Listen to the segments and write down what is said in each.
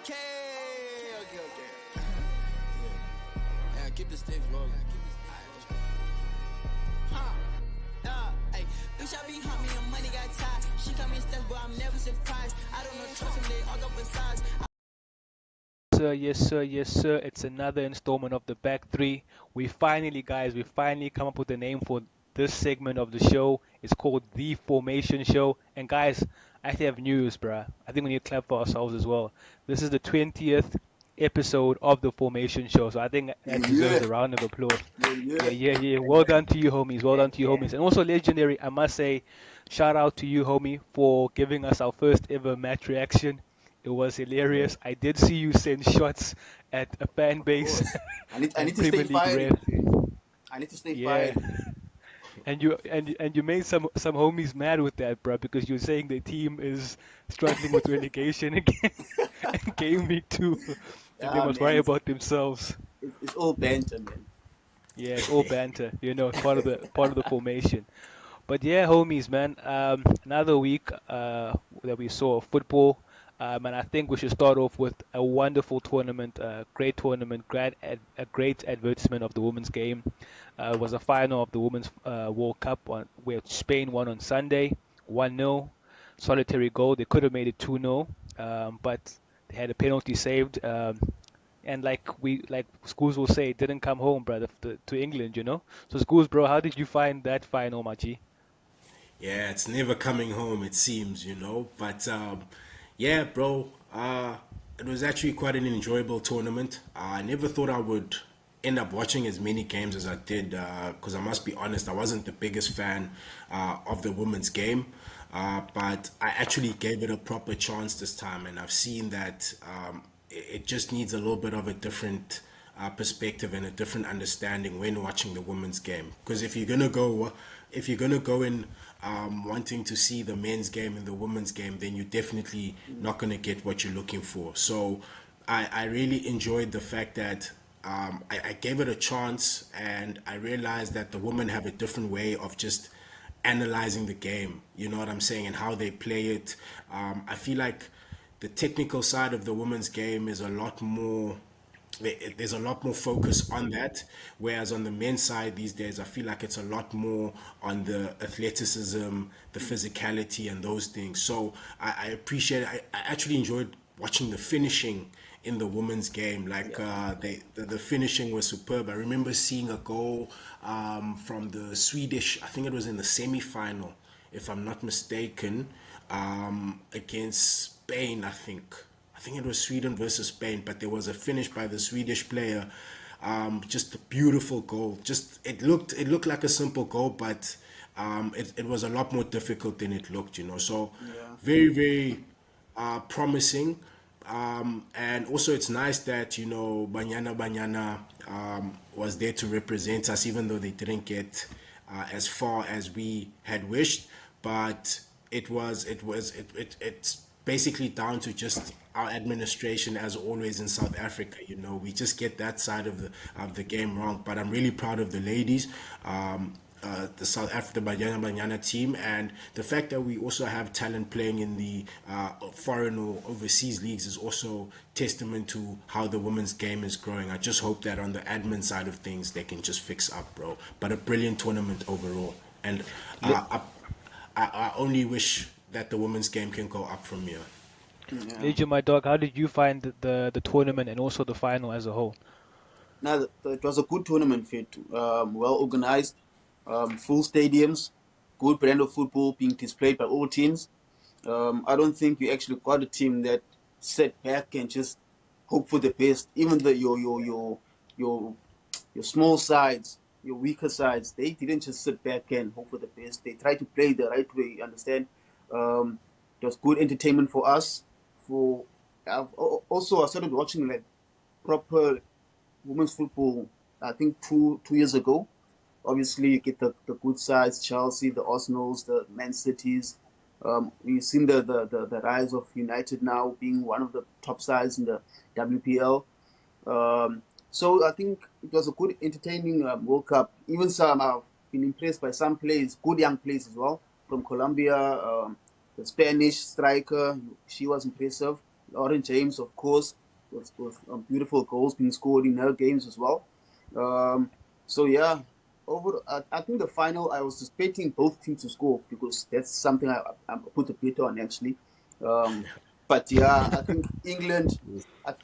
Okay. Yeah, keep the sticks rolling. Hey, bitch, I be hunt me and money got tied. She come in steps, but I'm never surprised. I don't know, trust him, they all go for size. Yes, sir. It's another installment of the Back Three. Guys, we finally come up with a name for this segment of the show. It's called The Formation Show. And guys, I actually have news, bruh. I think we need to clap for ourselves as well. This is the 20th episode of The Formation Show, so I think that deserves Yeah, a round of applause. yeah. Yeah. Well done to you, homies. Well done to you, Yeah. homies. And also legendary, I must say, shout out to you, homie, for giving us our first ever match reaction. It was hilarious. I did see you send shots at a fan Of base course. I need and to Premier stay League fiery. ref. I need to stay Yeah, fiery. and you made some homies mad with that, bro, because you're saying the team is struggling with relegation again and game week 2, and they Yeah, must worry man. about themselves. It's all banter, man. Yeah, it's all banter, it's part of the formation. But yeah, homies, man. Another week that we saw football, and I think we should start off with a wonderful tournament, great tournament, a great advertisement of the women's game. It was a final of the Women's World Cup where Spain won on Sunday, 1-0, solitary goal. They could have made it 2-0, but they had a penalty saved. And like schools will say, it didn't come home, brother, to England. So schools, bro, how did you find that final, Machi? Yeah, it's never coming home, it seems. But yeah, bro, it was actually quite an enjoyable tournament. I never thought I would end up watching as many games as I did, because I must be honest, I wasn't the biggest fan of the women's game. But I actually gave it a proper chance this time, and I've seen that it just needs a little bit of a different perspective and a different understanding when watching the women's game. Because if you're gonna go in wanting to see the men's game and the women's game, then you're definitely not gonna get what you're looking for. So I really enjoyed the fact that I gave it a chance, and I realized that the women have a different way of just analyzing the game. You know what I'm saying, and how they play it. I feel like the technical side of the women's game is a lot more. There's a lot more focus on that, whereas on the men's side these days, I feel like it's a lot more on the athleticism, the physicality, and those things. So I appreciate. I actually enjoyed watching the finishing in the women's game. Like the finishing was superb. I remember seeing a goal from the Swedish. I think it was in the semi-final, if I'm not mistaken, against Spain. I think it was Sweden versus Spain, but there was a finish by the Swedish player. Just a beautiful goal. Just it looked like a simple goal, but it was a lot more difficult than it looked. So Yeah. very, very promising. And also it's nice that Banyana was there to represent us, even though they didn't get as far as we had wished. But it's basically down to just our administration, as always in South Africa. We just get that side of the game wrong. But I'm really proud of the ladies, the South Africa Banyana team, and the fact that we also have talent playing in the foreign or overseas leagues is also testament to how the women's game is growing. I just hope that on the admin side of things they can just fix up, bro. But a brilliant tournament overall, and I only wish that the women's game can go up from here. Yeah. Legion, my dog, how did you find the tournament and also the final as a whole? Now, it was a good tournament, fit. Well organized, full stadiums, good brand of football being displayed by all teams. I don't think you actually got a team that sat back and just hope for the best. Even your small sides, your weaker sides, they didn't just sit back and hope for the best. They tried to play the right way. You understand? It was good entertainment for us. Also, I started watching like proper women's football. I think two years ago. Obviously, you get the good sides: Chelsea, the Arsenals, the Man Cities. We've seen the rise of United now being one of the top sides in the WPL. So I think it was a good, entertaining World Cup. Even some I've been impressed by some players, good young players as well from Colombia. The Spanish striker, she was impressive. Lauren James, of course, with beautiful goals being scored in her games as well. So yeah, I think the final I was expecting both teams to score because that's something I put a bet on actually. But yeah, I think England.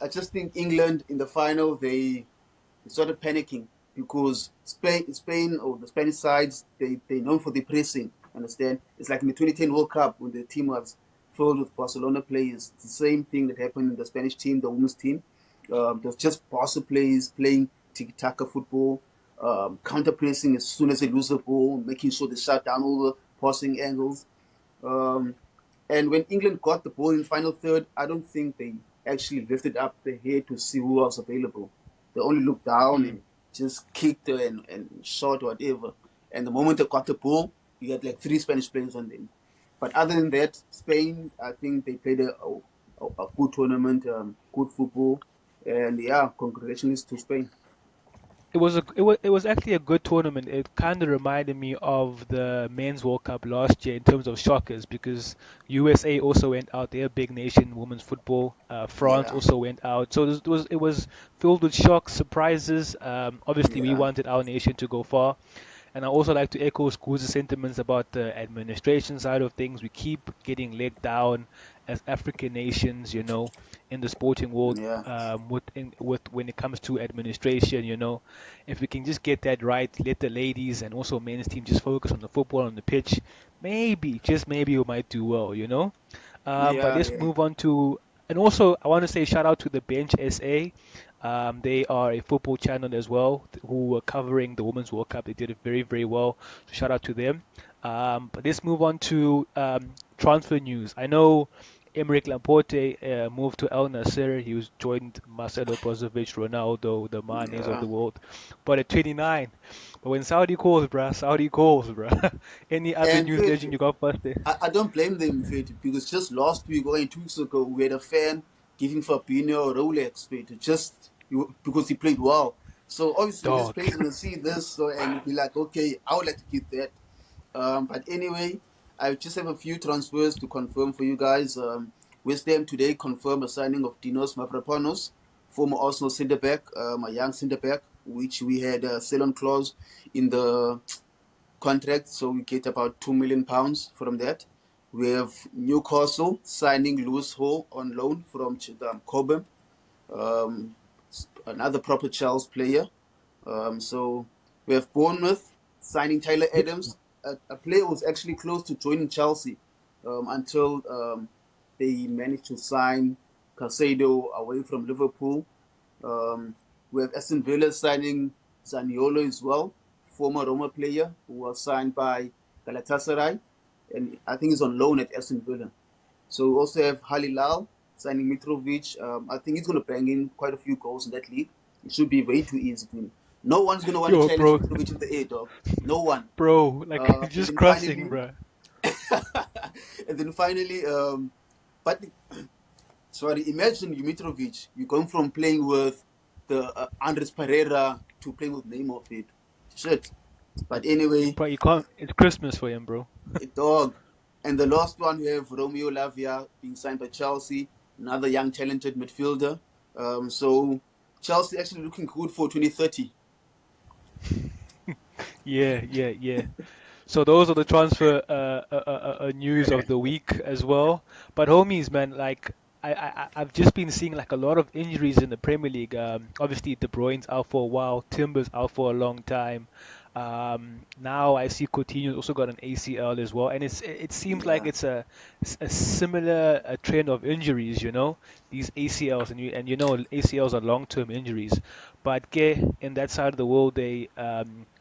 I just think England in the final they started panicking because Spain or the Spanish sides they known for the pressing. Understand? It's like in the 2010 World Cup when the team was filled with Barcelona players. It's the same thing that happened in the Spanish team, the women's team. There's just Barca players playing tiki-taka football, counter pressing as soon as they lose the ball, making sure they shut down all the passing angles. Um, and when England got the ball in final third, I don't think they actually lifted up their head to see who was available. They only looked down Mm. and just kicked and shot whatever. And the moment they got the ball, you had like 3 Spanish players on them. But other than that, Spain, I think they played a good tournament, good football. And yeah, congratulations to Spain. It was actually a good tournament. It kind of reminded me of the Men's World Cup last year in terms of shockers because USA also went out. They're a big nation in women's football. France Yeah, also went out. So it was filled with shocks, surprises. Obviously, we yeah, wanted our nation to go far. And I also like to echo School's sentiments about the administration side of things. We keep getting let down as African nations, in the sporting world, yeah, with when it comes to administration. If we can just get that right, let the ladies and also men's team just focus on the football on the pitch, maybe, just maybe we might do well. But yeah, let's yeah, move on to, and also I want to say shout out to the Bench SA. They are a football channel as well who were covering the Women's World Cup. They did it very, very well. So shout out to them. But let's move on to transfer news. I know Emerick Laporte moved to Al Nassr. He was joined Marcelo Brozovic, Ronaldo, the Manes of yeah. the world. But at 29, but when Saudi calls, bruh, Saudi calls, bruh. Any other And news Fitch, legend you got first there? I don't blame them, Fitch, because just last week or 2 weeks ago, we had a fan giving Fabinho a Rolex, Fitch, because he played well. So obviously, this Dog. player's gonna see this and be like, okay, I would like to get that. But anyway, I just have a few transfers to confirm for you guys. West Ham today confirmed a signing of Dinos Mavropanos, former Arsenal centre back, a young centre back, which we had a sell-on clause in the contract, so we get about £2 million from that. We have Newcastle signing Lewis Hall on loan from Cobham, um, another proper Chelsea player. So we have Bournemouth signing Tyler Adams, a player who was actually close to joining Chelsea until they managed to sign Casado away from Liverpool. Um, we have Aston Villa signing Zaniolo as well, former Roma player who was signed by Galatasaray, and I think he's on loan at Aston Villa. So we also have Halilal signing Mitrovic. I think he's going to bang in quite a few goals in that league. It should be way too easy to him. No one's going to want to Yo, challenge bro, Mitrovic in the air, dog. No one. bro, like And just then crossing, finally, bruh. and then finally, but sorry, imagine you Mitrovic. You're going from playing with the Andres Pereira to playing with Neymar. Fit. Shit. But anyway, But you can't. It's Christmas for him, bro. a dog. And the last one, we have Romeo Lavia being signed by Chelsea, another young, talented midfielder. So Chelsea actually looking good for 2030. Yeah, yeah, yeah. So those are the transfer news of the week as well. But homies, man, like I've just been seeing like a lot of injuries in the Premier League. Obviously De Bruyne's out for a while, Timber's out for a long time. Now I see Coutinho's also got an ACL as well, and it seems like Yeah, it's a similar trend of injuries. These ACLs, and ACLs are long-term injuries. But in that side of the world, they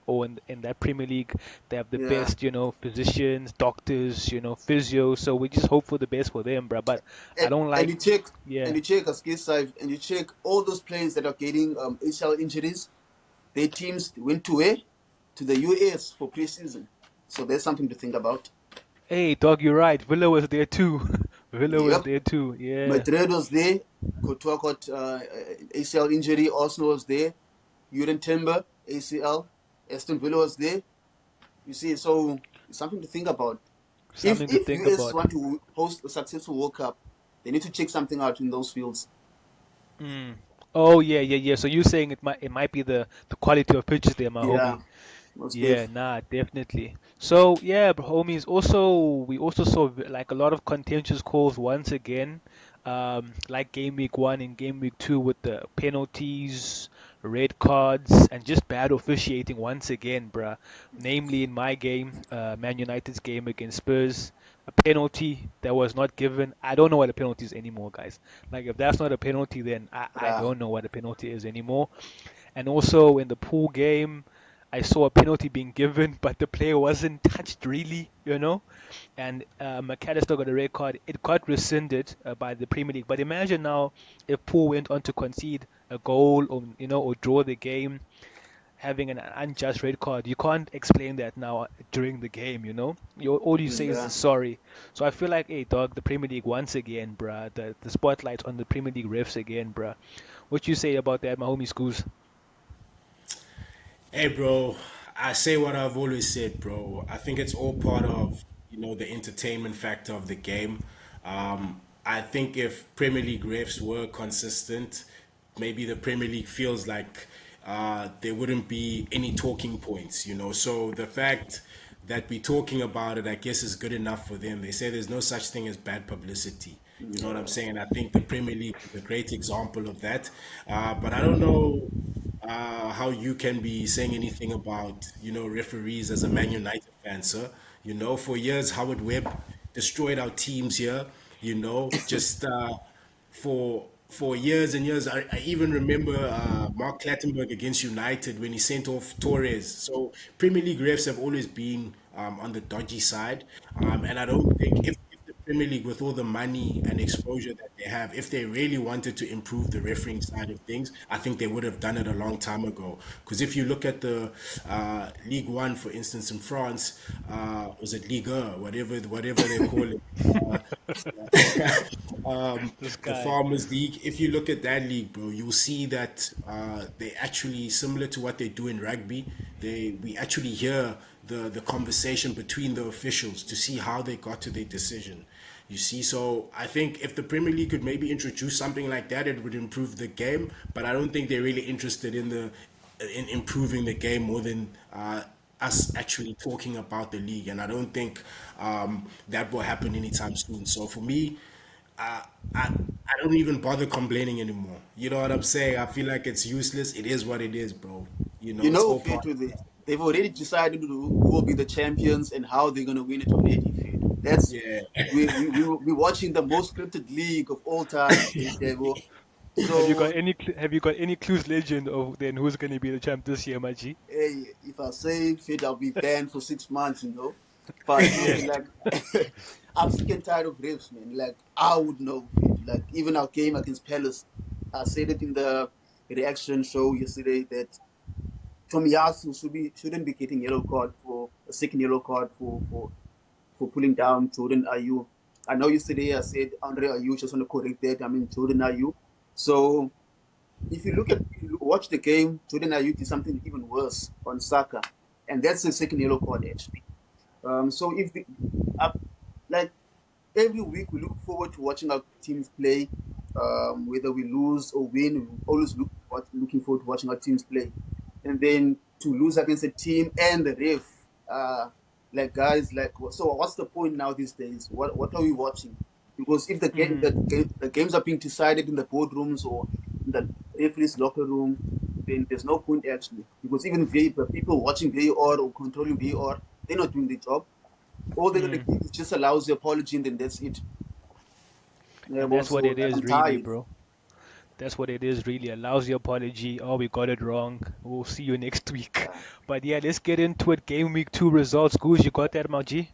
or in that Premier League, they have the yeah. best, physicians, doctors, physio. So we just hope for the best for them, bro. But I And, don't and like, you check, yeah. and you check as case side, and you check all those players that are getting ACL injuries. Their teams went to where? To the US for preseason. So there's something to think about. Hey, dog, you're right. Villa was there too. Villa was Yep. there too. Yeah. Madrid was there. Courtois got ACL injury. Arsenal was there. Jurgen Timber, ACL. Aston Villa was there. You see, so it's something to think about. If Something to if think US about. want to host a successful World Cup, They need to check something out in those fields. Mm. Oh yeah, yeah, yeah. So you're saying it might be the quality of pitches there, my Yeah, homie. most Yeah, def. nah, definitely. So yeah, homies. Also, we also saw like a lot of contentious calls once again, like game week 1 and game week 2 with the penalties, red cards, and just bad officiating once again, bruh. Namely, in my game, Man United's game against Spurs, a penalty that was not given. I don't know what a penalty is anymore, guys. Like if that's not a penalty, then I Yeah, don't know what a penalty is anymore. And also in the pool game, I saw a penalty being given, but the player wasn't touched really, you know. And McAllister got a red card. It got rescinded by the Premier League. But imagine now if Poole went on to concede a goal or or draw the game, having an unjust red card. You can't explain that now during the game, you know. All you say is yeah. sorry. So I feel like, hey, dog, the Premier League once again, bruh. The spotlight's on the Premier League refs again, bruh. What you say about that, my homie Scoos? Hey, bro, I say what I've always said, bro. I think it's all part of, the entertainment factor of the game. I think if Premier League refs were consistent, maybe the Premier League feels like there wouldn't be any talking points. So the fact that we're talking about it, I guess, is good enough for them. They say there's no such thing as bad publicity. You know what I'm Yeah. saying? I think the Premier League is a great example of that. But I don't know how you can be saying anything about referees as a Man United fan, sir. For years Howard Webb destroyed our teams here. Just for years and years. I even remember Mark Clattenburg against United when he sent off Torres. So Premier League refs have always been on the dodgy side, and I don't think if the Premier League, with all the money and exposure that they have, if they really wanted to improve the refereeing side of things, I think they would have done it a long time ago. Because if you look at the League One, for instance, in France, was it Ligue 1, whatever they call it. Uh, This the guy. Farmers League. If you look at that league, bro, you'll see that they actually similar to what they do in rugby. We actually hear the conversation between the officials to see how they got to their decision. You see, so I think if the Premier League could maybe introduce something like that, it would improve the game. But I don't think they're really interested in improving the game more than us actually talking about the league. And I don't think that will happen anytime soon. So for me, uh, I don't even bother complaining anymore. You know what I'm saying? I feel like it's useless. It is what it is, bro. You It's know, all Fit, part. they've already decided who will be the champions and how they're going to win it already, Fit. That's Yeah. we're watching the most scripted league of all time, Fit. So, Have you got any clues, legend, of then who's gonna be the champ this year, my G? hey, if I say Fit, I'll be banned for 6 months, you know. But Yeah. like, I'm sick and tired of refs, man. Like, I would know, Fit. Like, even our game against Palace, I said it in the reaction show yesterday that Tomiyasu shouldn't be getting yellow card for a second yellow card for pulling down Jordan Ayew. I know yesterday I said Andre Ayew, just want to correct that. I mean Jordan Ayew. So if you watch the game, Jordan Ayew did something even worse on Saka, and that's the second yellow card actually. So if the, uh, like every week we look forward to watching our teams play. Whether we lose or win, we always looking forward to watching our teams play. And then to lose against a team and the ref, like guys, like so, what's the point now these days? What are we watching? Because if the games are being decided in the boardrooms or in the referee's locker room, then there's no point actually. Because even the people watching VAR or controlling VAR, they're not doing the job. All they're gonna give Mm. is just a lousy apology, and then that's it. Yeah, And but that's what so it like is, I'm really, tired. bro. That's what it is, really. A lousy apology. Oh, we got it wrong. We'll see you next week. Yeah. But yeah, let's get into it. Game week 2 results. Goose, you got that, my G?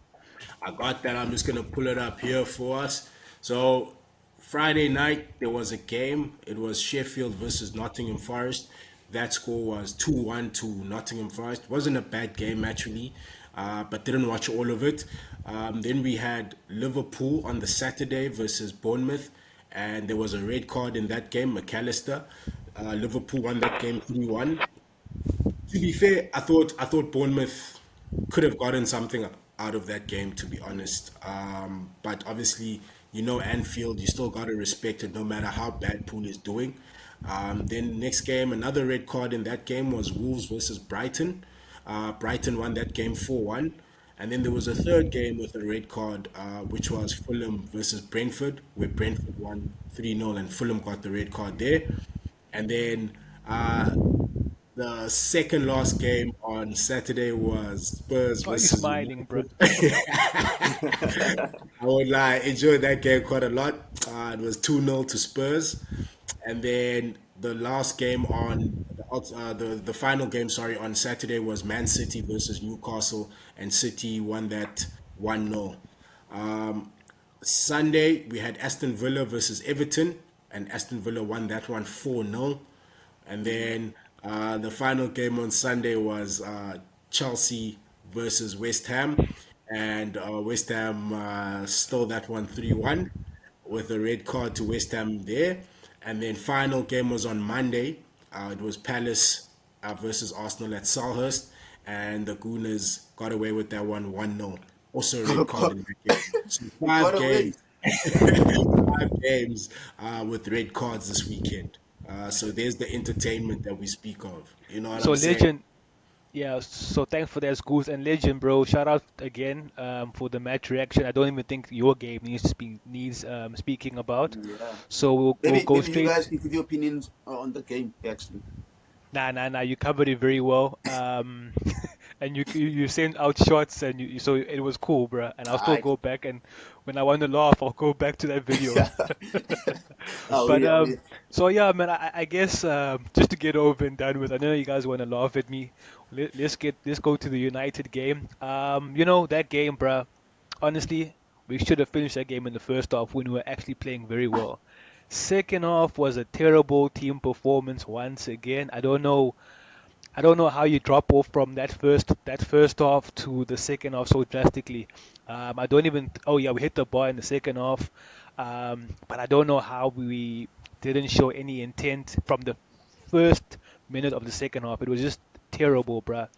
I got that. I'm just gonna pull it up here for us. So Friday night there was a game. It was Sheffield versus Nottingham Forest. That score was 2-1 to Nottingham Forest. Wasn't a bad game actually, but didn't watch all of it. Then we had Liverpool on the Saturday versus Bournemouth, and there was a red card in that game. McAllister. Liverpool won that game 3-1. To be fair, I thought Bournemouth could have gotten something out of that game. To be honest, but obviously, you know, Anfield, you still got to respect it no matter how bad Poole is doing. Then next game, another red card in that game was Wolves versus Brighton. Brighton won that game 4-1. And then there was a third game with a red card, which was Fulham versus Brentford, where Brentford won 3-0 and Fulham got the red card there. And then the second last game on Saturday was Spurs Why are you versus smiling, bro? United. I would lie, enjoyed that game quite a lot. It was 2-0 to Spurs. And then the last game on the final game, sorry, on Saturday was Man City versus Newcastle, and City won that 1-0. Sunday we had Aston Villa versus Everton, and Aston Villa won that one 4-0. And then the final game on Sunday was Chelsea versus West Ham, and West Ham stole that one 3-1 with a red card to West Ham there. And then final game was on Monday. It was Palace versus Arsenal at Selhurst, and the Gooners got away with that one 1-0. Also a red card in that game. So Got away. five games with red cards this weekend. So there's the entertainment that we speak of. You know what So I'm saying? legend, yeah. So thanks for that, Schools, and legend, bro. Shout out again for the match reaction. I don't even think your game needs speaking about. Yeah. So we'll go Maybe you straight. guys can give your opinions on the game, actually. Nah. You covered it very well. And you sent out shots, and so it was cool, bruh. And I'll still Alright. go back, and when I want to laugh, I'll go back to that video. But I'll be. so yeah, man. I guess just to get over and done with. I know you guys want to laugh at me. Let's go to the United game. That game, bruh. Honestly, we should have finished that game in the first half when we were actually playing very well. Second half was a terrible team performance once again. I don't know how you drop off from that first half to the second half so drastically. I don't even. Oh yeah, we hit the bar in the second half, but I don't know how we didn't show any intent from the first minute of the second half. It was just terrible, bruh.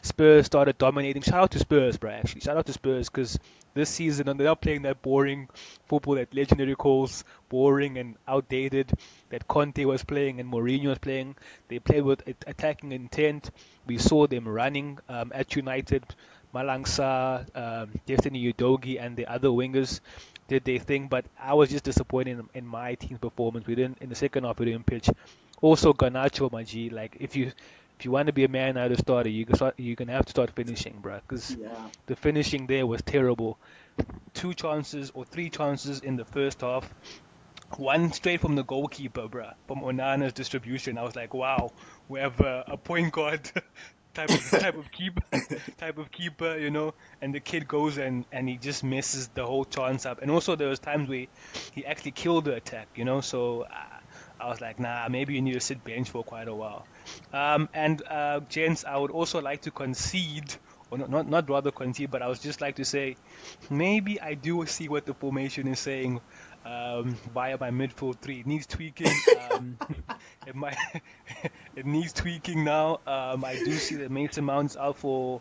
Spurs started dominating. Shout out to Spurs, bruh. Actually, shout out to Spurs because this season and they're not playing that boring football that Legendary calls boring and outdated that Conte was playing and Mourinho was playing. They played with attacking intent. We saw them running at United. Malangsa, Destiny Udogi, and the other wingers did their thing, but I was just disappointed in my team's performance. We didn't in the second half. We didn't pitch. Also, Garnacho, my G, like if you want to be a man out of starter, you're gonna have to start finishing, bruh, because Yeah. the finishing there was terrible. Two chances or three chances in the first half. One straight from the goalkeeper, bruh, from Onana's distribution. I was like, wow, we have a point guard type of keeper, and the kid goes and he just messes the whole chance up. And also there was times where he actually killed the attack, so I was like, nah, maybe you need to sit bench for quite a while. And gents, I would also like to concede, or not rather concede, but I would just like to say, maybe I do see what the formation is saying via my midfield three. It needs tweaking. It might, it needs tweaking now. I do see that Mason Mount's out for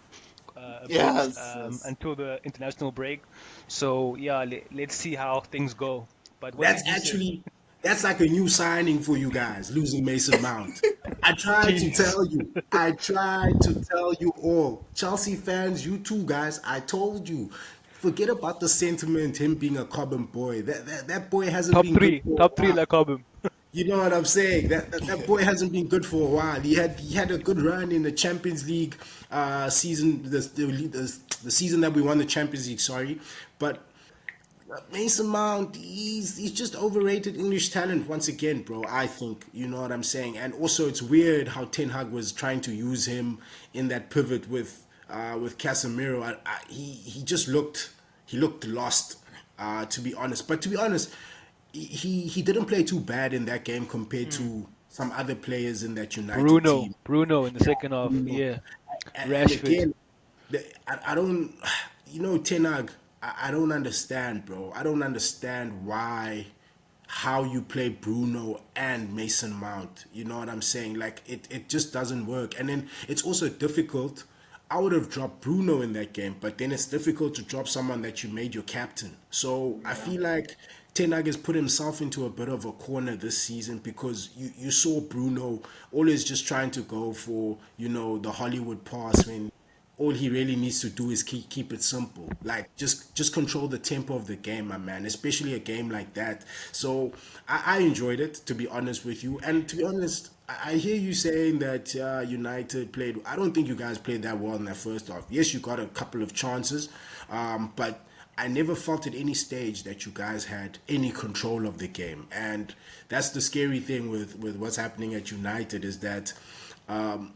a bit Yes. until the international break. So yeah, let's see how things go. But what That's did you say? actually that's like a new signing for you guys, losing Mason Mount. I tried to Jeez. tell you. I tried to tell you all. Chelsea fans, you too, guys. I told you. Forget about the sentiment, him being a Cobham boy. That boy hasn't Top been good three, for top a three while. like Cobham. You know what I'm saying? That boy hasn't been good for a while. He had a good run in the Champions League season, the season that we won the Champions League. Sorry, but Mason Mount, he's just overrated English talent once again, bro. I think you know what I'm saying. And also, it's weird how Ten Hag was trying to use him in that pivot with Casemiro. He just looked lost, to be honest. But to be honest, he didn't play too bad in that game compared Mm. to some other players in that United Bruno, team. Bruno in the Yeah, second half. Bruno. Yeah, And Rashford. again, I don't, Tenag, I don't understand, bro. I don't understand how you play Bruno and Mason Mount. You know what I'm saying? Like, it just doesn't work. And then it's also difficult. I would have dropped Bruno in that game, but then it's difficult to drop someone that you made your captain. So I Yeah. feel like Ten Hag has put himself into a bit of a corner this season because you saw Bruno always just trying to go for, the Hollywood pass when all he really needs to do is keep it simple. Like just control the tempo of the game, my man, especially a game like that. So I enjoyed it, to be honest with you. And to be honest, I hear you saying that United played. I don't think you guys played that well in that first half. Yes, you got a couple of chances, but I never felt at any stage that you guys had any control of the game. And that's the scary thing with what's happening at United is that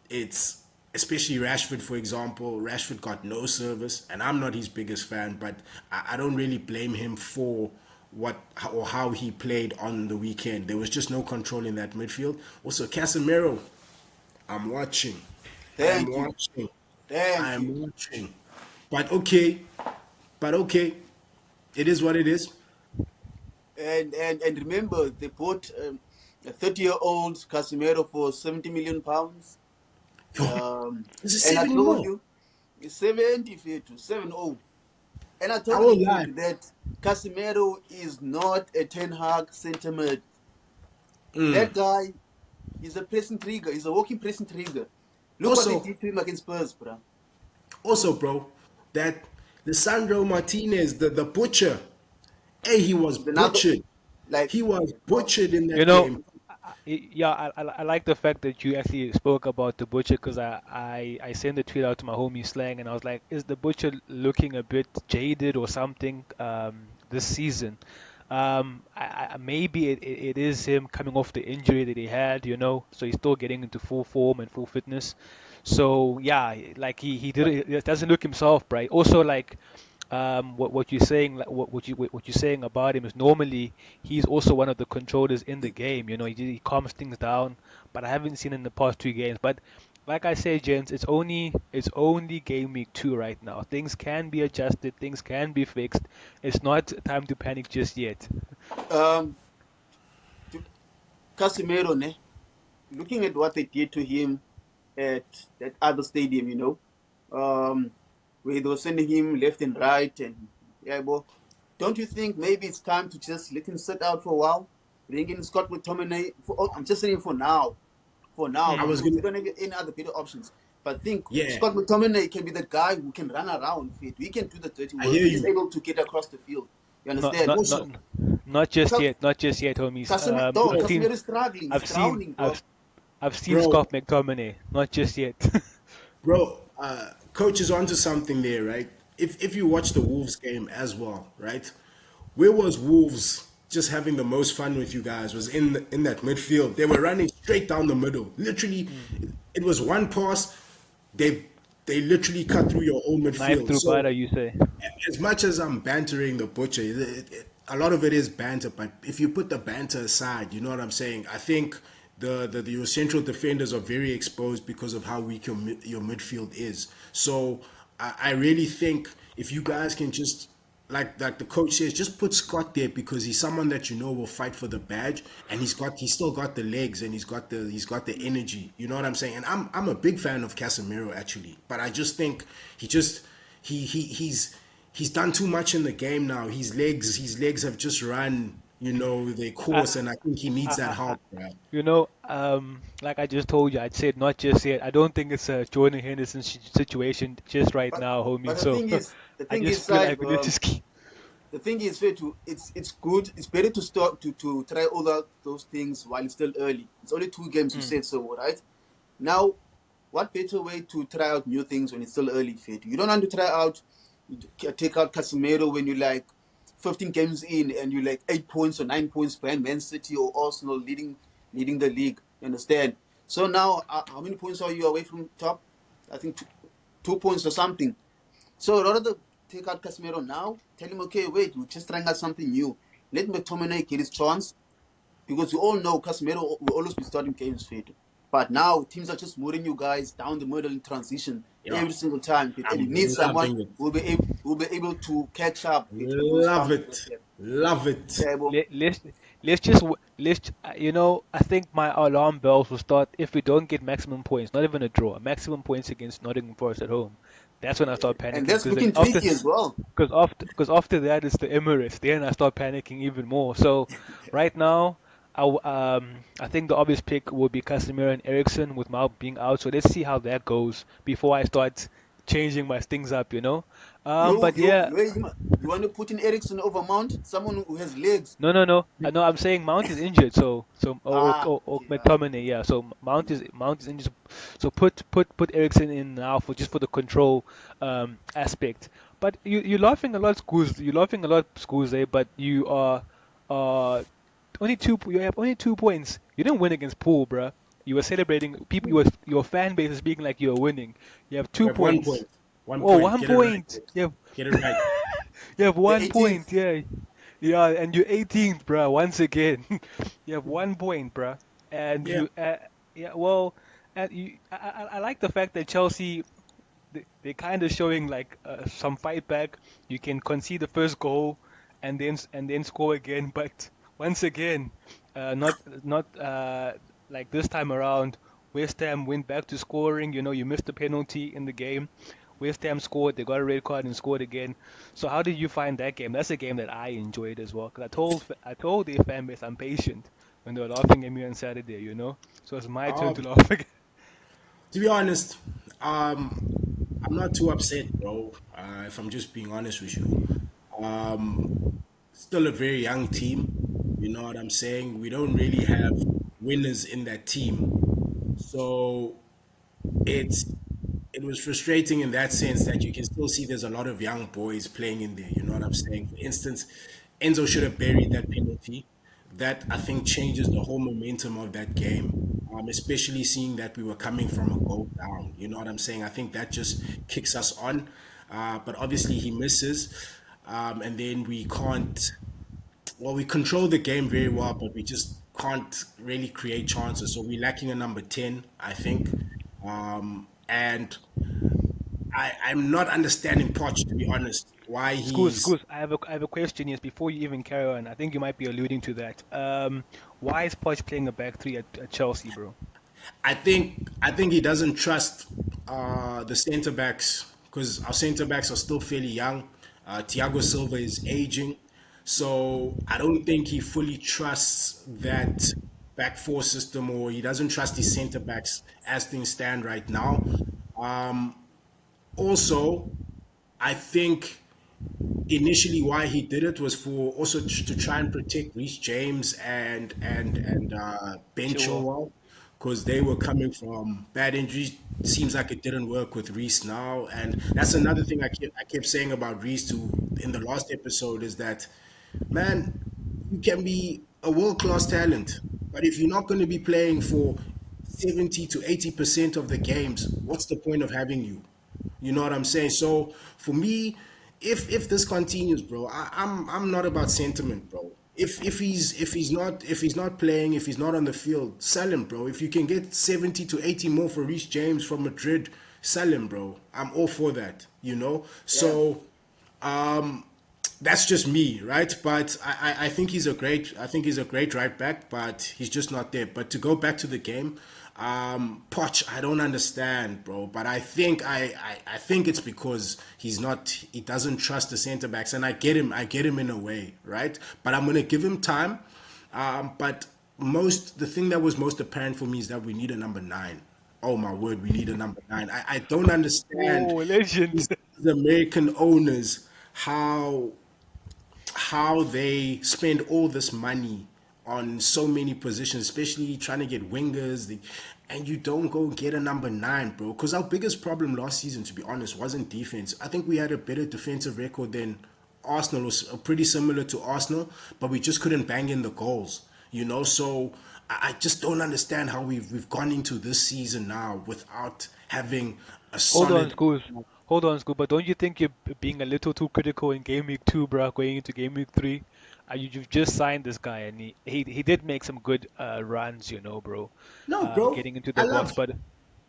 it's especially Rashford, for example. Rashford got no service, and I'm not his biggest fan, but I don't really blame him for what or how he played on the weekend. There was just no control in that midfield. Also, Casemiro, I'm watching. Thank I'm you. watching. Thank I'm you. watching. But okay, it is what it is. And remember, they bought a 30-year-old Casemiro for 70 million pounds. This is And I 70 told more. you, it's 70 to 70. And I I told won't you lie. that Casemiro is not a Ten Hag sentiment. Mm. That guy is a pressing trigger. He's a walking pressing trigger. Look what they Also, did to him against Spurs, bro. bro, that Lisandro Martinez, the butcher, hey, he was He's another, butchered. like, He was butchered in You that know, game. I like the fact that you actually spoke about the butcher because I sent a tweet out to my homie Slang and I was like, is the butcher looking a bit jaded or something this season? Maybe it is him coming off the injury that he had, so he's still getting into full form and full fitness. So yeah, like he did it doesn't look himself, right? Also, like what you're saying, like what you're saying about him is normally he's also one of the controllers in the game. He calms things down, but I haven't seen in the past 2 games. But like I say, gents, it's only game week 2 right now. Things can be adjusted, things can be fixed. It's not time to panic just yet. um, Casemiro, looking at what they did to him at that other stadium, where they were sending him left and right, and yeah, well, don't you think maybe it's time to just let him sit out for a while, bring in Scott McTominay? I'm just saying for now, I was because we gonna, don't have any other better options. But I think yeah, Scott McTominay can be the guy who can run around. We can do the dirty I work. hear He's you, able to get across the field. You Not understand? not Also, not not just Ca- yet, not just yet, homies. bro, Casemiro is struggling. He's I've seen drowning, bro. I've seen bro, Scott McTominay, not just yet. bro. Coach is onto something there, right? If you watch the Wolves game as well, right? Where was Wolves just having the most fun with you guys? Was in that midfield. They were running straight down the middle. Literally, Mm. it was one pass. They literally cut through your whole Knife midfield. through So butter, you say? as much as I'm bantering the butcher, a lot of it is banter. But if you put the banter aside, you know what I'm saying. I think your central defenders are very exposed because of how weak your midfield is. So I really think if you guys can just like the coach says, just put Scott there because he's someone that will fight for the badge, and he's still got the legs and he's got the energy. You know what I'm saying? And I'm a big fan of Casemiro actually, but I just think he's done too much in the game now. His legs have just run their I, course, and I think he needs that I, help, right? like I just told you, I'd said not just yet. I don't think it's a Jordan Henderson situation just right But now, but homie. the So thing is, I just feel Clive, like we need to keep. the thing is, fair to it's good. It's better to start to try all those things while it's still early. It's only 2 games, you Mm. said so, right? Now, what better way to try out new things when it's still early, fair? You don't want to try out, take out Casemiro when you're like 15 games in and you're like 8 points or 9 points behind Man City or Arsenal leading the league. You understand? So now, how many points are you away from top? I think 2 points or something. So rather than take out Casemiro now, tell him, okay, wait, we're just trying out something new. Let McTominay get his chance because we all know Casemiro will always be starting games, fit. But now teams are just moving you guys down the middle in transition Yeah, every single time, fit. And you I'm need someone loving it. who will be able to catch up, fit, with those Love counters. it. Love it. Okay, well, Let's just I think my alarm bells will start if we don't get maximum points, not even a draw, maximum points against Nottingham Forest at home. That's when I start And panicking that's because then looking tricky as well. after that it's the Emirates. Then I start panicking even more. So right now, I think the obvious pick would be Casemiro and Eriksen with Mount being out. So let's see how that goes before I start changing my things up. But yeah, You want to put in Ericsson over Mount, someone who has legs. no, no, no. I know I'm saying Mount is injured, so or Okay, McTominay, yeah. So Mount is injured. So put Ericsson in now for just for the control aspect. But you're laughing a lot, schools. You're laughing a lot, schools, but you are uh only two. You have only 2 points. You didn't win against Pool, bruh. You were celebrating. People, your fan base is speaking like you are winning. You have We two have 1 points. point. One Oh, point. one Get it right. point. Bro. Get it right. You have the 1 point. 18th. Yeah. Yeah, and you're 18th, bruh. Once again, you have 1 point, bruh. And Yeah. yeah, well, I like the fact that Chelsea they're kind of showing like some fight back. You can concede the first goal and then score again, but once again, not like this time around. West Ham went back to scoring. You missed the penalty in the game. West Ham scored. They got a red card and scored again. So how did you find that game? That's a game that I enjoyed as well. Cause I told the fan base I'm patient when they were laughing at me on Saturday. So it's my turn to Um, laugh again. to be honest, I'm not too upset, bro. If I'm just being honest with you, um, still a very young team. You know what I'm saying? We don't really have winners in that team, so it's it was frustrating in that sense that you can still see there's a lot of young boys playing in there. You know what I'm saying? For instance, Enzo should have buried that penalty. That I think changes the whole momentum of that game. Especially seeing that we were coming from a goal down. You know what I'm saying? I think that just kicks us on. But obviously he misses, and then we can't. Well, we control the game very well, but we just can't really create chances. So we're lacking a number 10, I think. And I'm not understanding Poch, to be honest, why Schools, he's. schools. I have a question. Yes, before you even carry on, I think you might be alluding to that. Why is Poch playing a back three at Chelsea, bro? I think he doesn't trust the centre backs because our centre backs are still fairly young. Thiago Silva is aging, so I don't think he fully trusts that back four system, or he doesn't trust his centre backs as things stand right now. Also, I think initially why he did it was for also to try and protect Reece James and Ben Chilwell. Chilwell because they were coming from bad injuries. Seems like it didn't work with Reece now, and that's another thing I kept saying about Reece too in the last episode is that, man, you can be a world class talent, but if you're not going to be playing for 70 to 80% of the games, what's the point of having you? You know what I'm saying? So for me, if this continues, bro, I'm not about sentiment, bro. If he's not playing, if he's not on the field, sell him, bro. If you can get 70 to 80 more for Reece James from Madrid, sell him, bro. I'm all for that, you know? Yeah. So that's just me, right? But I think he's a great right back, but he's just not there. But to go back to the game, Poch, I don't understand, bro. But I think it's because he doesn't trust the centre backs, and I get him in a way, right? But I'm gonna give him time. But the thing that was most apparent for me is that we need a number 9. Oh my word, we need a number 9. I don't understand Oh, legend. these American owners how they spend all this money on so many positions, especially trying to get wingers, and you don't go get a number 9, bro. Because our biggest problem last season, to be honest, wasn't defense. I think we had a better defensive record than Arsenal, was pretty similar to Arsenal, but we just couldn't bang in the goals, you know. So I just don't understand how we've gone into this season now without having a Hold on, solid. schools. Hold on, school. But don't you think you're being a little too critical in game week 2, bro, going into game week 3? You've just signed this guy, and he did make some good runs, bro. No, bro. Getting into I the box, love but I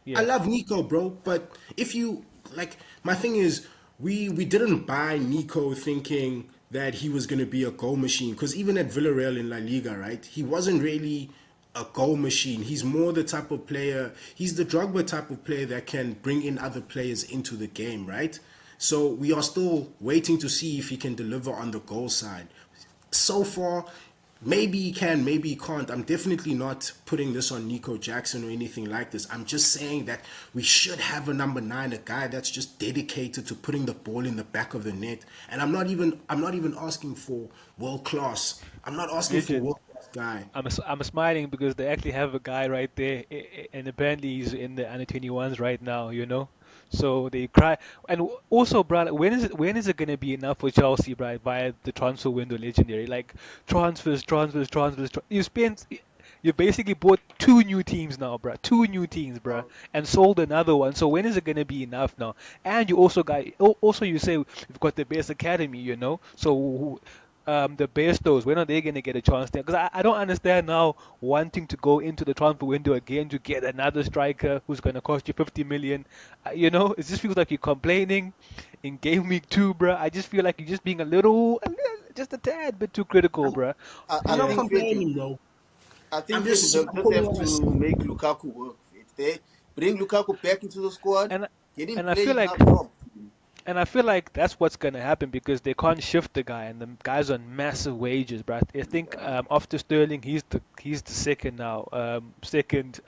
yeah. love Nico, bro, but if you like, my thing is, we didn't buy Nico thinking that he was going to be a goal machine because even at Villarreal in La Liga, right, he wasn't really a goal machine. He's more the type of player, he's the Drogba type of player that can bring in other players into the game, right? So we are still waiting to see if he can deliver on the goal side. So far, maybe he can, maybe he can't. I'm definitely not putting this on Nico Jackson or anything like this. I'm just saying that we should have a number 9, a guy that's just dedicated to putting the ball in the back of the net. And I'm not even asking for world class. I'm not asking for Legend. world class guy. I'm smiling because they actually have a guy right there, and apparently he's in the under 21s right now, you know. So they cry, and also, bro, like, when is it gonna be enough for Chelsea, bro, via the transfer window, legendary, like transfers. You basically bought two new teams now, bro, two new teams, bro, and sold another one. So when is it gonna be enough now? And you also you say we've got the best academy, you know. So the Bestos, when are they going to get a chance there? Because I don't understand now wanting to go into the transfer window again to get another striker who's going to cost you 50 million. You know, it just feels like you're complaining in game week 2, bro. I just feel like you're just being just a tad bit too critical, bro. I'm I not think complaining, bro. I think I'm they just just putting have on my to make Lukaku work. They bring Lukaku back into the squad. And Get him and I feel playing like up top. And I feel like that's what's going to happen because they can't shift the guy, and the guy's on massive wages, bro. I think after Sterling, he's the second now, second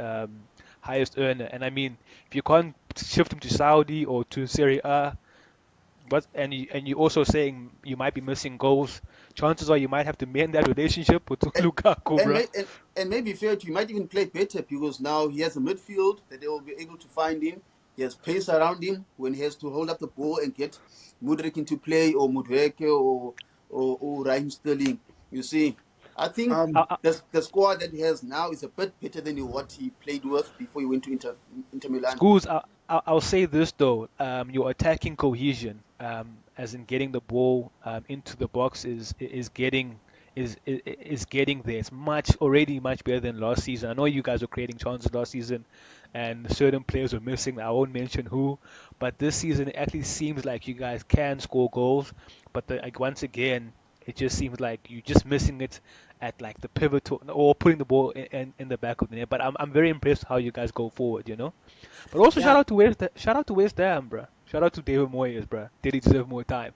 highest earner. And I mean, if you can't shift him to Saudi or to Serie A, and you also saying you might be missing goals, chances are you might have to mend that relationship with And Lukaku, and, bro. may, and maybe fair to, he might even play better because now he has a midfield that they will be able to find him. He has pace around him when he has to hold up the ball and get Mudrik into play or Mudweke or Raheem Sterling. You see, I think I, I, the squad that he has now is a bit better than what he played with before he went to Inter Milan. Schools, I'll say this though, your attacking cohesion, as in getting the ball into the box is getting there. It's already much better than last season. I know you guys were creating chances last season, and certain players were missing. I won't mention who, but this season it actually seems like you guys can score goals. But like once again, it just seems like you're just missing it at like the pivotal or putting the ball in the back of the net. But I'm very impressed how you guys go forward, you know. But also yeah, shout out to West Ham, bro. Shout out to David Moyes, bro. Did he deserve more time?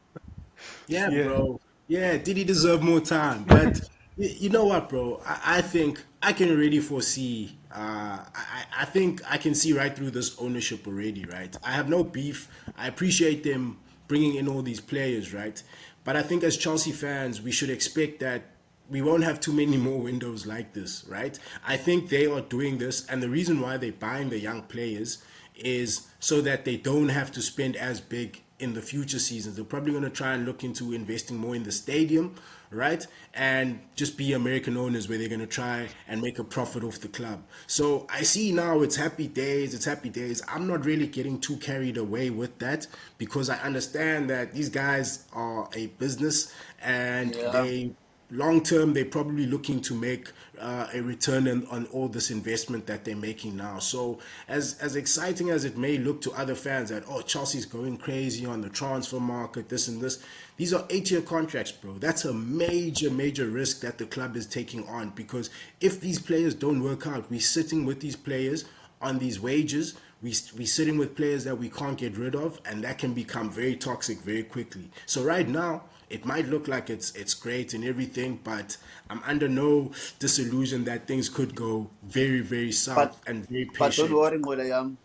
yeah, Yeah. bro. Yeah, did he deserve more time? But you know what, bro? I think I can already foresee. I think I can see right through this ownership already, right? I have no beef. I appreciate them bringing in all these players, right? But I think as Chelsea fans, we should expect that we won't have too many more windows like this, right? I think they are doing this, and the reason why they're buying the young players is so that they don't have to spend as big in the future seasons. They're probably going to try and look into investing more in the stadium, right? And just be American owners where they're going to try and make a profit off the club. So I see now it's happy days, it's happy days. I'm not really getting too carried away with that because I understand that these guys are a business and Yeah. they long term they're probably looking to make a return on all this investment that they're making now. So as exciting as it may look to other fans that Chelsea's going crazy on the transfer market, this and this, these are 8-year contracts, bro. That's a major risk that the club is taking on because if these players don't work out, we're sitting with these players on these wages. We're sitting with players that we can't get rid of, and that can become very toxic very quickly. So right now, it might look like it's great and everything, but I'm under no disillusion that things could go very But south and very but don't patient. worry, Molayam.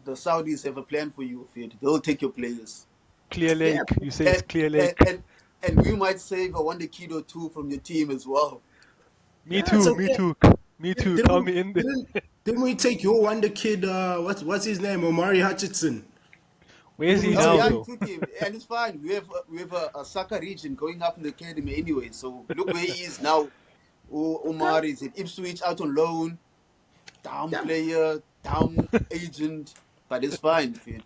The Saudis have a plan for you, Fit. They'll take your players. Clear Yeah, Lake. You say it's And Clear and, Lake. and, and we might save a wonder kid or two from your team as well. Me it's too. Me okay. too. Me too. Didn't Count we, me in there. didn't we take your wonder kid? What's his name? Omari Hutchinson. Where's he We Oh now, take yeah, you though? took him, and it's fine. We have a Saka region going up in the academy anyway. So look where he is now. Omar is at Ipswich out on loan, down Yeah. player, down agent, but it's fine, Fit.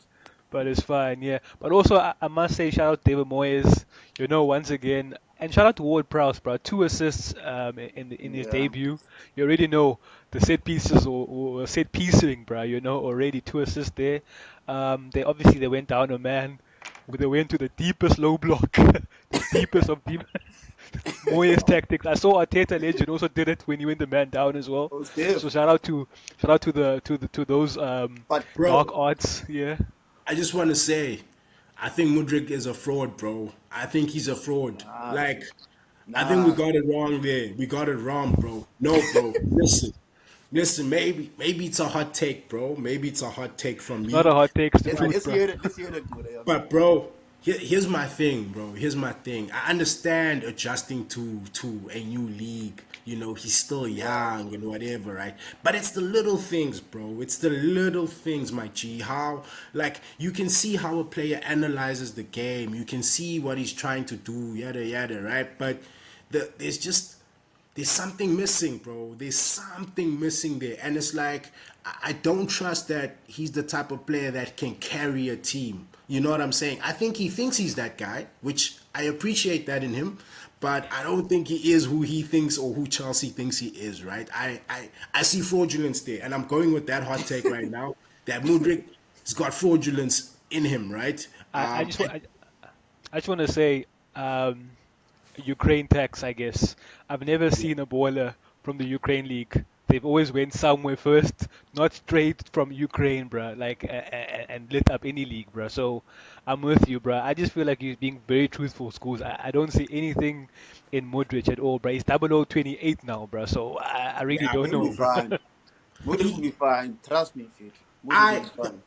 But it's fine, yeah. But also, I must say, shout out David Moyes, you know, once again, and shout out to Ward Prowse, bro. 2 assists in his Yeah. debut. You already know the set pieces or set piecing, bro. You know, already 2 assists there. They went down a man. They went to the deepest low block, the deepest of deep, Moyes tactics. I saw Arteta legend also did it when he went the man down as well. Oh, Steve. So shout out to to those But dark Bro, arts. Yeah. I just want to say, I think Mudrik is a fraud, bro. I think he's a fraud. nah, Like, I think we nah. got it wrong there. We got it wrong, bro. No, bro. Listen. Maybe it's a hot take, bro. Maybe it's a hot take from It's not a me. hot take, it's the Let's, truth, let's bro. hear it. Let's hear it, Murea. But bro, here's my thing, bro. Here's my thing. I understand adjusting to a new league. You know, he's still Yeah. young and whatever, right? But it's the little things, bro. It's the little things, my G. How like you can see how a player analyzes the game. You can see what he's trying to do, yada yada, right? But there's something missing, bro. There's something missing there. And it's like, I don't trust that he's the type of player that can carry a team. You know what I'm saying? I think he thinks he's that guy, which I appreciate that in him. But I don't think he is who he thinks or who Chelsea thinks he is, right? I see fraudulence there. And I'm going with that hot take right now that Mudrik has got fraudulence in him, right? I just want I just want to say Ukraine tax, I guess. I've never seen a baller from the Ukraine league. They've always went somewhere first, not straight from Ukraine, bruh. Like and lit up any league, bruh. So I'm with you, bruh. I just feel like he's being very truthful, schools. I don't see anything in Modric at all, bruh. He's 0028 now, bruh. So I really Yeah, don't He'll be know, bruh. fine. Mudrik will be fine. Trust me, Fit. Mudrik will I be fine.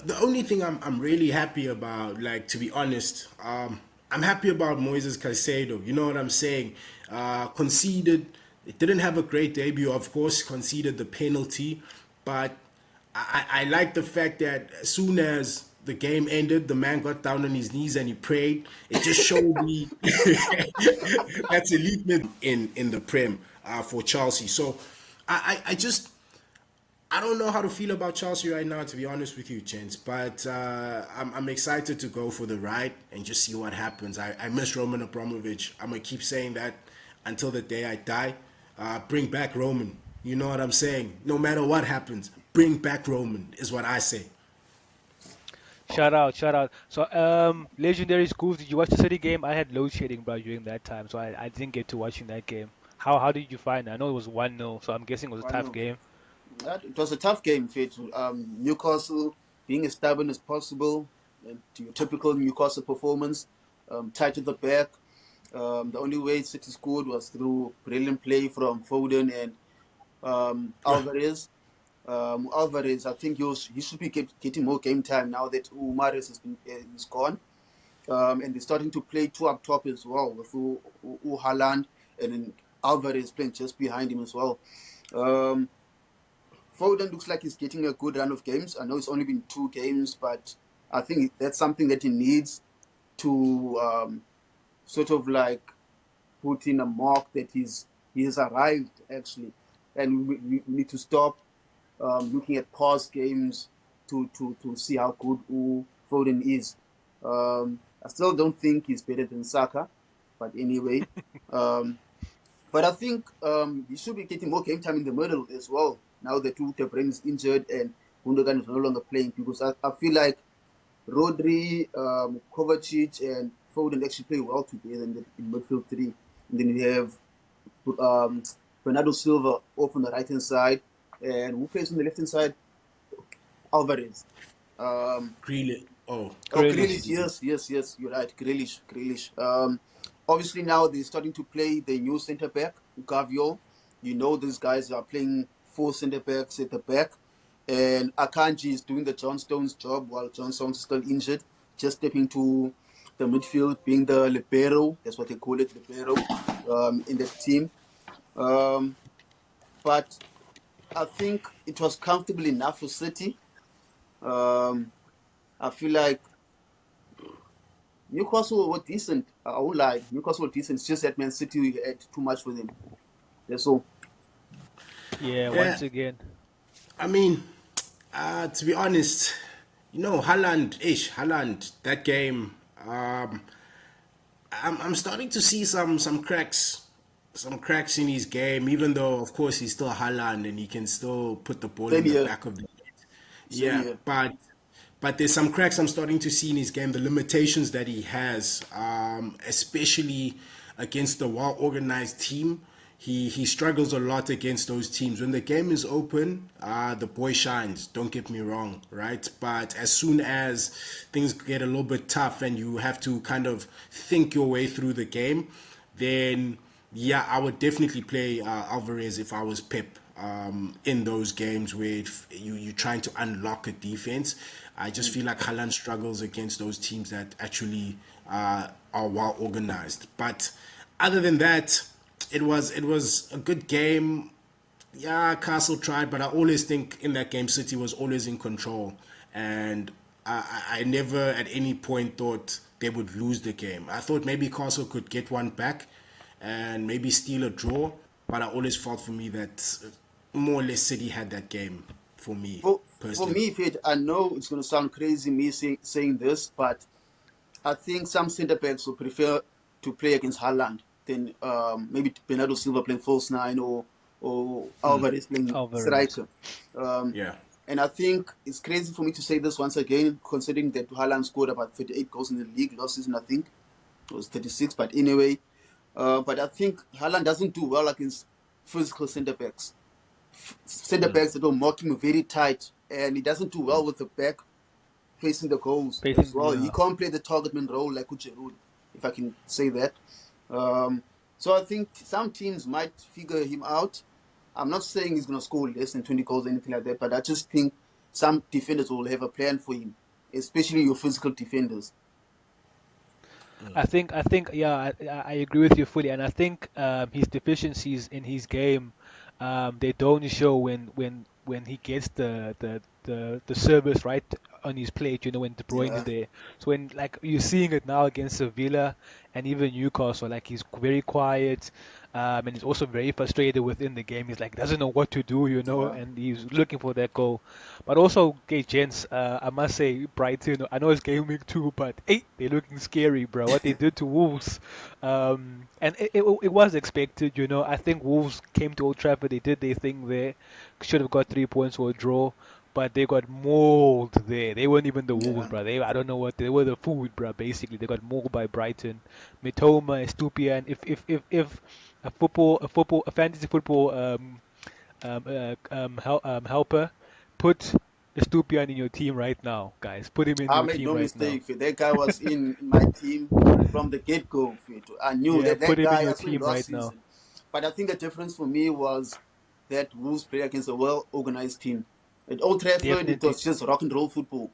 the only thing I'm really happy about, like to be honest, I'm happy about Moises Caicedo. You know what I'm saying? Conceded. It didn't have a great debut, of course. Conceded the penalty, but I like the fact that as soon as the game ended, the man got down on his knees and he prayed. It just showed me that's elite in the Prem for Chelsea. So I just I don't know how to feel about Chelsea right now, to be honest with you, gents. But I'm excited to go for the ride and just see what happens. I miss Roman Abramovich. I'm gonna keep saying that until the day I die. Bring back Roman. You know what I'm saying? No matter what happens, bring back Roman is what I say. Shout out, shout out. So legendary schools. Did you watch the City game? I had load shedding, bruh, during that time, so I didn't get to watching that game. How did you find it? I know it was 1-0, so I'm guessing it was a I tough know. game. It was a tough game, Fit. Newcastle being as stubborn as possible, and to your typical Newcastle performance, tight at the back. The only way City scored was through brilliant play from Foden and Alvarez. Alvarez, I think he should be getting more game time now that Umares is gone. And they're starting to play two up top as well with Haaland and then Alvarez playing just behind him as well. Foden looks like he's getting a good run of games. I know it's only been 2 games, but I think that's something that he needs to sort of like put in a mark that he has arrived actually, and we need to stop looking at past games to see how good Foden is. I still don't think he's better than Saka, but anyway. But I think he should be getting more game time in the middle as well. Now that Utd Brain is injured and Gundogan is no longer playing, because I feel like Rodri, Kovacic, and Foden actually play well together in midfield three. And then we have Bernardo Silva off on the right hand side, and who plays on the left hand side? Alvarez. Grealish. Oh, Grealish. Grealish. Yes. You're right. Grealish. Obviously now they're starting to play the new centre back, Gavio. You know these guys are playing 4 centre backs at the back, and Akanji is doing the John Stones job while John Stones is still injured, just stepping to the midfield, being the libero. That's what they call it, libero, in the team. But I think it was comfortable enough for City. I feel like Newcastle were decent. I won't lie. Newcastle were decent. It's just that Man City had too much for them. That's all. Yeah, yeah. once again. I mean, to be honest, you know, Haaland, that game. I'm starting to see some cracks in his game. Even though, of course, he's still Haaland and he can still put the ball in Same the here. back of the net. Same Yeah, here. but there's some cracks I'm starting to see in his game. The limitations that he has, especially against a well-organized team, he struggles a lot against those teams. When the game is open, the boy shines. Don't get me wrong, right? But as soon as things get a little bit tough and you have to kind of think your way through the game, then yeah, I would definitely play Alvarez if I was Pep. In those games where you're trying to unlock a defense, I just feel like Haaland struggles against those teams that actually are well organized. But other than that, it was a good game. Yeah, Castle tried, but I always think in that game City was always in control, and I never at any point thought they would lose the game. I thought maybe Castle could get one back and maybe steal a draw, but I always felt for me that more or less City had that game for me For personally. me, Fed, I know it's going to sound crazy me saying this, but I think some centre backs will prefer to play against Haaland than maybe Bernardo Silva playing false nine or Alvarez playing Alvarez. striker. Yeah. And I think it's crazy for me to say this once again, considering that Haaland scored about 38 goals in the league last season. I think it was 36, but anyway. But I think Haaland doesn't do well against physical centre backs. Centre backs that will mock him very tight, and he doesn't do well with the back facing the goals as well. Yeah. He can't play the target man role like Ucherud, if I can say that. So I think some teams might figure him out. I'm not saying he's going to score less than 20 goals or anything like that, but I just think some defenders will have a plan for him, especially your physical defenders. I think, yeah, I agree with you fully, and I think his deficiencies in his game, they don't show when he gets the service right on his plate. You know, when De Bruyne is there. So when like you're seeing it now against Sevilla and even Newcastle, like he's very quiet, and he's also very frustrated within the game. He's like doesn't know what to do, you know, and he's looking for that goal. But also, okay, gents, I must say, Brighton. I know it's game week 2, but hey, they're looking scary, bro. What they did to Wolves, and it was expected, you know. I think Wolves came to Old Trafford. They did their thing there. Should have got 3 points or a draw, but they got mauled there. They weren't even the Wolves, bro. I don't know what they were. The food, bro. Basically, they got mauled by Brighton. Mitoma, Estupian. If a fantasy football helper, put Estupian in your team right now, guys. Put him in I your made team no right mistake. now. That guy was in my team from the get-go. I knew Yeah, that put him in guy. your I saw him team last right now. season. But I think the difference for me was that Wolves played against a well-organized team. At Old Trafford, it Definitely. was just rock and roll football.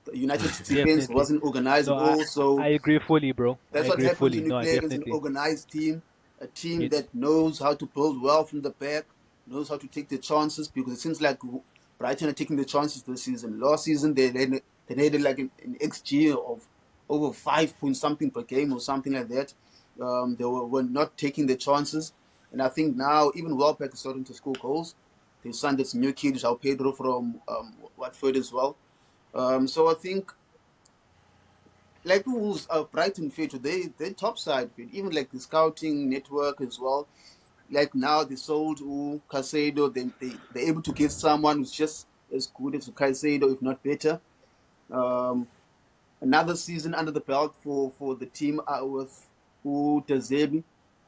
The United defense Definitely. wasn't organized No, at all. So I agree fully, bro. I that's what agree happens fully. when you No, I play against an definitely. organized team, a team Yeah. that knows how to build well from the back, knows how to take the chances, because it seems like Brighton are taking the chances this season. Last season, they had like an XG of over 5 point something per game or something like that. They were not taking the chances. And I think now, even Welbeck is starting to score goals. They signed this new kid, João Pedro, from Watford as well. So I think like who's Brighton feature, they top side fit, even like the scouting network as well. Like now they sold Caicedo, they're able to get someone who's just as good as Caicedo, if not better. Another season under the belt for the team with Utd.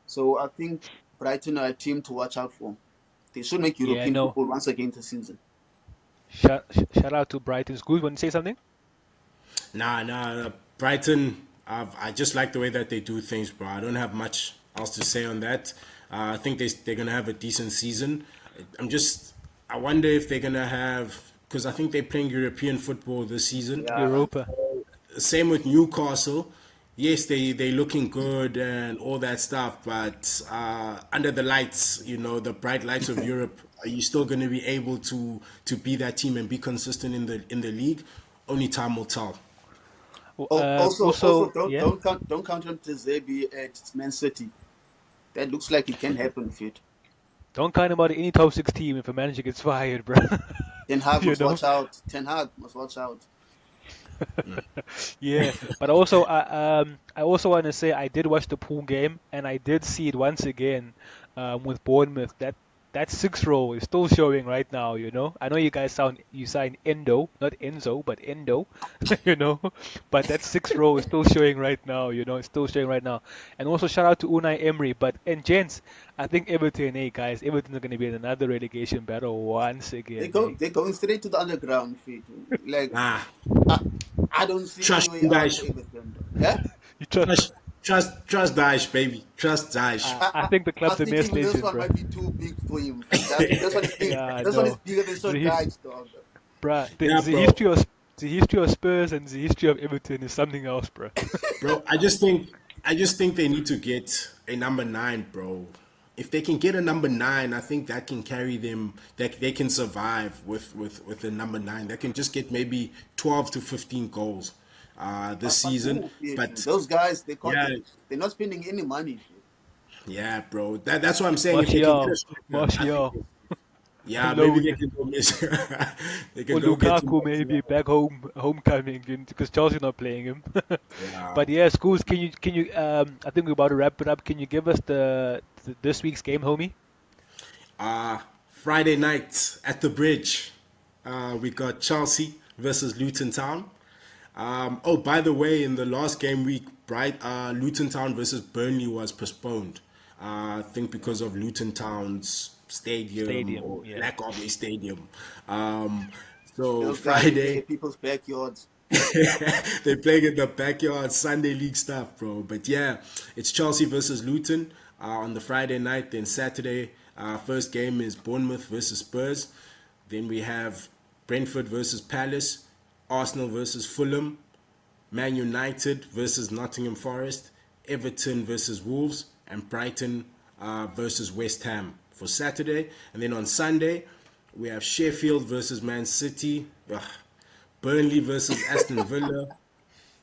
So I think Brighton are a team to watch out for. They should make Yeah, European no. football once again this season. Shout out to Brighton's good. Want to say something? Nah. Brighton, I just like the way that they do things, bro. I don't have much else to say on that. I think they're going to have a decent season. I wonder if they're going to have, because I think they're playing European football this season. Yeah. Europa. Same with Newcastle. Yes, they're looking good and all that stuff, but under the lights, you know, the bright lights of Europe, are you still going to be able to be that team and be consistent in the league? Only time will tell. Also, yeah. don't count on Trezeguet at Man City. That looks like it can happen, Fit. Don't count about any top 6 team if a manager gets fired, bro. Ten Hag You must know? watch out. Ten Hag must watch out. Yeah, but also I also want to say I did watch the pool game and I did see it once again with Bournemouth that that 6 row is still showing right now, you know. I know you guys sign Endo, not Enzo, but Endo, you know. But that 6 row is still showing right now, you know. It's still showing right now. And also shout out to Unai Emery. And gents, I think Everton, hey guys, Everton are going to be in another relegation battle once again. They're going straight to the underground, feet. Like Nah, I don't see trust any way out Daesh. for Everton. Yeah. You trust? Trust Daesh, baby. Trust Daesh. I think the club's I a think mess even this legend, one bro. might be too big for him. This one is big. Yeah, I This one is know. bigger than so So he- Dutch, dog. Bruh, Yeah, the bro. history of Spurs and the history of Everton is something else, bro. Bro, I just think they need to get a number 9, bro. If they can get a number 9, I think that can carry them. That they can survive with the number 9. They can just get maybe 12 to 15 goals this season. Ooh, But those guys, Yeah. they're not spending any money. yeah, bro, that's what I'm saying. If they can get a striker, I Martial. think yeah, Hello. maybe they can go miss. They can Or go get Lukaku maybe back homecoming because Chelsea not playing him. Yeah. But yeah, schools, can you I think we're about to wrap it up. Can you give us this week's game, homie? Friday night at the Bridge, we got Chelsea versus Luton Town. Oh, by the way, in the last game week, Luton Town versus Burnley was postponed. I think because of Luton Town's stadium or yeah. lack of a stadium. So Those guys play Friday, in people's backyards. they're playing in the backyard Sunday league stuff, bro. But yeah, it's Chelsea versus Luton on the Friday night. Then Saturday, first game is Bournemouth versus Spurs. Then we have Brentford versus Palace, Arsenal versus Fulham, Man United versus Nottingham Forest, Everton versus Wolves, and Brighton versus West Ham for Saturday. And then on Sunday, we have Sheffield versus Man City, Burnley versus Aston Villa,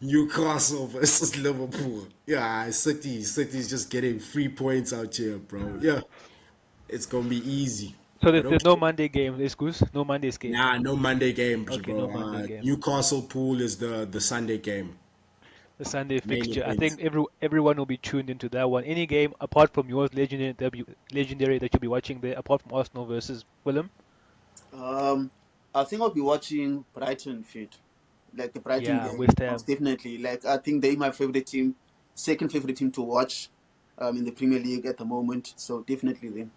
Newcastle versus Liverpool. Yeah, City's just getting 3 points out here, bro. Yeah, it's gonna be easy. So But there's no Monday game, excuse? No Monday's game. Nah, no Monday games, Okay, bro. no Monday game. Newcastle Pool is the Sunday game. The Sunday Main fixture. I event. think everyone will be tuned into that one. Any game apart from yours, legendary that you'll be watching there, apart from Arsenal versus Fulham. I think I'll be watching Brighton fit. Like the Brighton Yeah, game. West Ham. Most definitely. Like I think they're my favorite team, second favorite team to watch in the Premier League at the moment. So definitely them.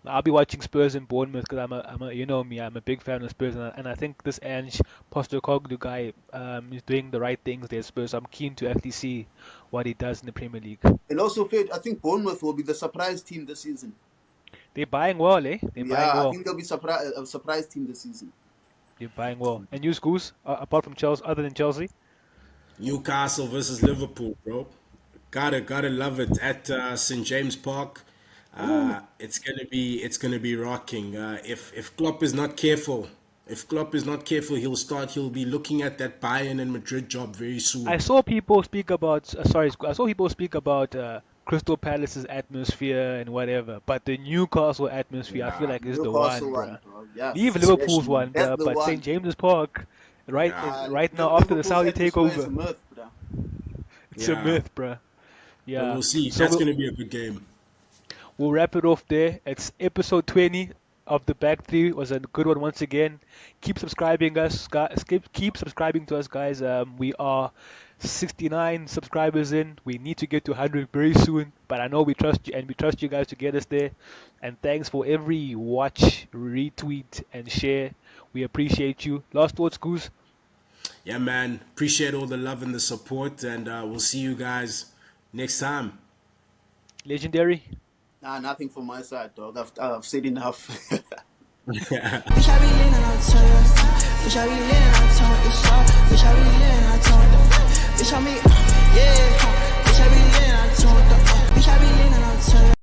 I'll be watching Spurs and Bournemouth because I'm a you know me, I'm a big fan of Spurs, and I think this Ange Postecoglou guy is doing the right things there, Spurs. I'm keen to actually see what he does in the Premier League. And also, Fed, I think Bournemouth will be the surprise team this season. They're buying well, eh? They're buying Yeah, I well. think they'll be a surprise team this season. They're buying well. And you, Schools, apart from Chelsea, other than Chelsea? Newcastle versus Liverpool, bro. Gotta love it at St James Park. It's gonna be rocking. If Klopp is not careful, he'll be looking at that Bayern and Madrid job very soon. I saw people speak about Crystal Palace's atmosphere and whatever, but the Newcastle atmosphere, I feel like is the one, Newcastle bruh. bro. Yeah, Leave Liverpool's especially. one, That's bruh, the but one. St James's Park, right now after the Liverpool's Saudi atmosphere is a takeover, myth, bro. it's a Yeah. myth, bruh. Yeah, But we'll see. So That's gonna be a good game. we'll wrap it off there. It's episode 20 of the Back Three. It was a good one once again. Keep subscribing us, guys. Keep subscribing to us, guys. We are 69 subscribers in. We need to get to 100 very soon, but I know we trust you, and we trust you guys to get us there. And thanks for every watch, retweet, and share. We appreciate you. Last thoughts, Goose? Yeah, man. Appreciate all the love and the support, and we'll see you guys next time. Legendary? Nah, nothing from my side, dog. I've said enough. Bitch, I be leaning, I'll tell you. Bitch, I be leaning, I'll tell you. It's all. Bitch, I be leaning, I'll tell you. Bitch, I be, yeah. Bitch, I be leaning, I'll tell you. Bitch, I be leaning, I'll tell you.